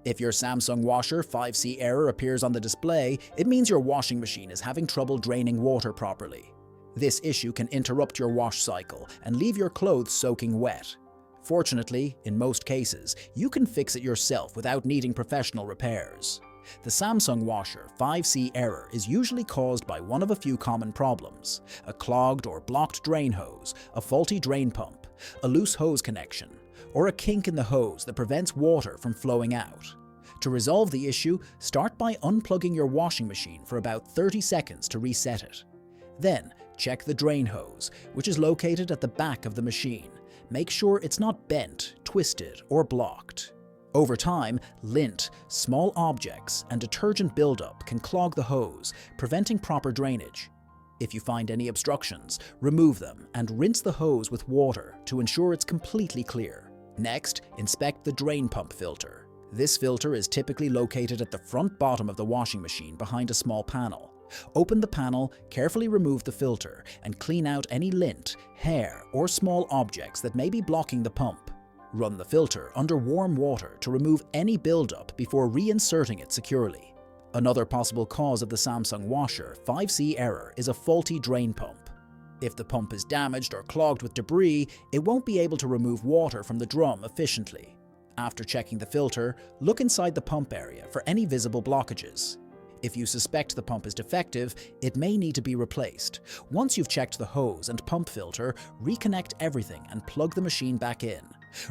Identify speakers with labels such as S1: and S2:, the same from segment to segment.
S1: If your Samsung washer 5C error appears on the display, it means your washing machine is having trouble draining water properly. This issue can interrupt your wash cycle and leave your clothes soaking wet. Fortunately, in most cases, you can fix it yourself without needing professional repairs. The Samsung washer 5C error is usually caused by one of a few common problems: a clogged or blocked drain hose, a faulty drain pump, a loose hose connection, or a kink in the hose that prevents water from flowing out. To resolve the issue, start by unplugging your washing machine for about 30 seconds to reset it. Then, check the drain hose, which is located at the back of the machine. Make sure it's not bent, twisted, or blocked. Over time, lint, small objects, and detergent buildup can clog the hose, preventing proper drainage. If you find any obstructions, remove them and rinse the hose with water to ensure it's completely clear. Next, inspect the drain pump filter. This filter is typically located at the front bottom of the washing machine behind a small panel. Open the panel, carefully remove the filter, and clean out any lint, hair, or small objects that may be blocking the pump. Run the filter under warm water to remove any buildup before reinserting it securely. Another possible cause of the Samsung washer 5C error is a faulty drain pump. If the pump is damaged or clogged with debris, it won't be able to remove water from the drum efficiently. After checking the filter, look inside the pump area for any visible blockages. If you suspect the pump is defective, it may need to be replaced. Once you've checked the hose and pump filter, reconnect everything and plug the machine back in.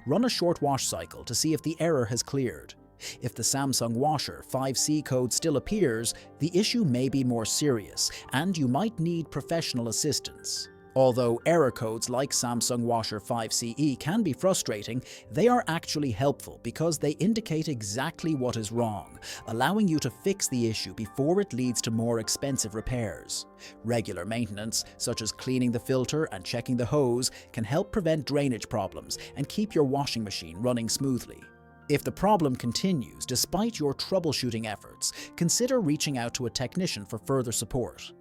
S1: Run a short wash cycle to see if the error has cleared. If the Samsung washer 5C code still appears, the issue may be more serious and you might need professional assistance. Although error codes like Samsung washer 5CE can be frustrating, they are actually helpful because they indicate exactly what is wrong, allowing you to fix the issue before it leads to more expensive repairs. Regular maintenance, such as cleaning the filter and checking the hose, can help prevent drainage problems and keep your washing machine running smoothly. If the problem continues despite your troubleshooting efforts, consider reaching out to a technician for further support.